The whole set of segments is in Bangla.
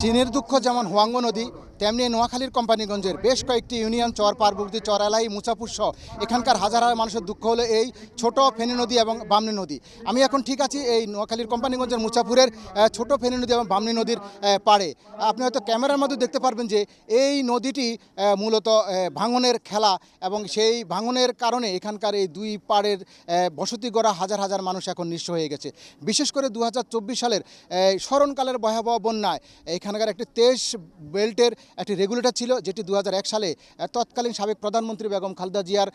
চীনের দুঃখ যেমন হুয়াংগ নদী, তেমনি নোয়াখালীর কোম্পানিগঞ্জের বেশ কয়েকটি ইউনিয়ন চর পার্বতী চর এলাই মুচাপুর সহ এখানকার হাজার হাজার মানুষের দুঃখ হলো এই ছোট ফেনী নদী এবং বামনী নদী। আমি এখন ঠিক আছি এই নোয়াখালীর কোম্পানিগঞ্জের মুচাপুরের ছোট ফেনী নদী এবং বামনী নদীর পাড়ে। আপনি হয়তো ক্যামেরার মধ্যে দেখতে পারবেন যে এই নদীটি মূলত ভাঙনের খেলা, এবং সেই ভাঙনের কারণে এখানকার এই দুই পাড়ের বসতি গড়া হাজার হাজার মানুষ এখন নিঃস্ব হয়ে গেছে। বিশেষ করে 2024 সালের স্মরণকালের ভয়াবহ বন্যায় এখানকার একটি 23 বেল্টের একটি রেগুলেটর ছিল, যেটি 2001 সালে তৎকালীন সাবেক প্রধানমন্ত্রী বেগম খালেদা জিয়ার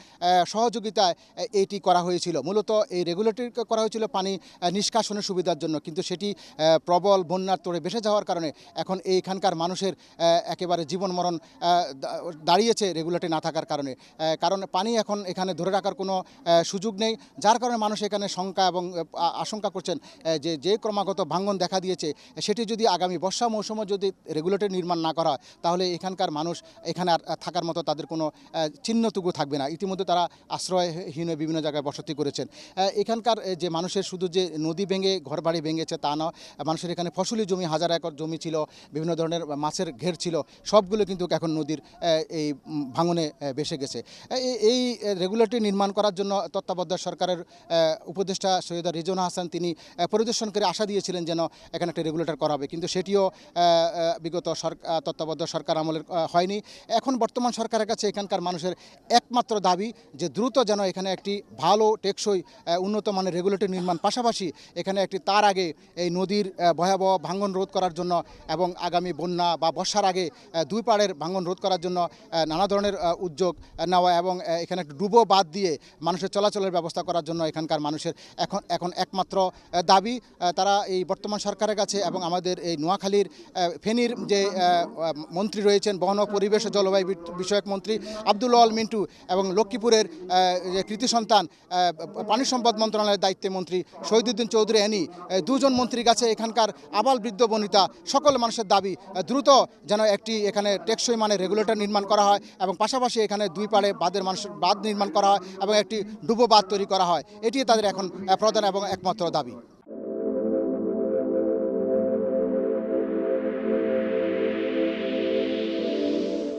সহযোগিতায় এটি করা হয়েছিল। মূলত এই রেগুলেটর করা হয়েছিল পানি নিষ্কাশনের সুবিধার জন্য, কিন্তু সেটি প্রবল বন্যার তোড়ে ভেসে যাওয়ার কারণে এখন এইখানকার মানুষের একেবারে জীবন মরণ দাঁড়িয়েছে রেগুলেটর না থাকার কারণে। কারণ পানি এখন এখানে ধরে রাখার কোনো সুযোগ নেই, যার কারণে মানুষ এখানে শঙ্কা এবং আশঙ্কা করছেন যে ক্রমাগত ভাঙন দেখা দিয়েছে, সেটি যদি আগামী বর্ষা মৌসুমে যদি রেগুলেটর নির্মাণ না করা হয়, তাহলে এখানকার মানুষ এখানে আর থাকার মতো তাদের কোনো চিহ্নটুকু থাকবে না। ইতিমধ্যে তারা আশ্রয়হীন বিভিন্ন জায়গায় বসতি করেছেন। এখানকার যে মানুষের শুধু যে নদী ভেঙে ঘরবাড়ি ভেঙেছে তা না, মানুষের এখানে ফসলি জমি, হাজার একর জমি ছিল, বিভিন্ন ধরনের মাছের ঘের ছিল, সবগুলো কিন্তু এখন নদীর এই ভাঙনে ভেসে গেছে। এই রেগুলেটর নির্মাণ করার জন্য তত্ত্বাবধায়ক সরকারের উপদেষ্টা সৈয়দা রিজওয়ানা হাসান তিনি পরিদর্শন করে আশা দিয়েছিলেন যেন এখানে একটা রেগুলেটর করা হবে, কিন্তু সেটিও বিগত তত্ত্বাবধায়ক সরকার আমলের হয়নি। এখন বর্তমান সরকারের কাছে এখানকার মানুষের একমাত্র দাবি যে দ্রুত যেন এখানে একটি ভালো টেকসই উন্নত মানের রেগুলেটর নির্মাণ, পাশাপাশি এখানে একটি তার আগে এই নদীর ভয়াবহ ভাঙন রোধ করার জন্য এবং আগামী বন্যা বা বর্ষার আগে দুই পাড়ের ভাঙন রোধ করার জন্য নানা ধরনের উদ্যোগ নেওয়া, এবং এখানে একটি ডুবো বাঁধ দিয়ে মানুষের চলাচলের ব্যবস্থা করার জন্য এখানকার মানুষের এখন একমাত্র দাবি। তারা এই বর্তমান সরকারের কাছে এবং আমাদের এই নোয়াখালীর ফেনীর যে মন্ত্রী রয়েছেন বন ও পরিবেশ ও জলবায়ু বিষয়ক মন্ত্রী আব্দুল আল মিন্টু, এবং লক্ষ্মীপুরের যে কৃতি সন্তান পানি সম্পদ মন্ত্রণালয়ের দায়িত্বে মন্ত্রী শহীদুদ্দিন চৌধুরী এনি, দুজন মন্ত্রীর কাছে এখানকার আবাল বৃদ্ধ বনিতা সকল মানুষের দাবি দ্রুত যেন একটি এখানে টেকসই মানের রেগুলেটর নির্মাণ করা হয়, এবং পাশাপাশি এখানে দুই পাড়ে মানুষের বাঁধ নির্মাণ করা হয় এবং একটি ডুবো বাঁধ তৈরি করা হয়। এটি তাদের এখন প্রধান এবং একমাত্র দাবি।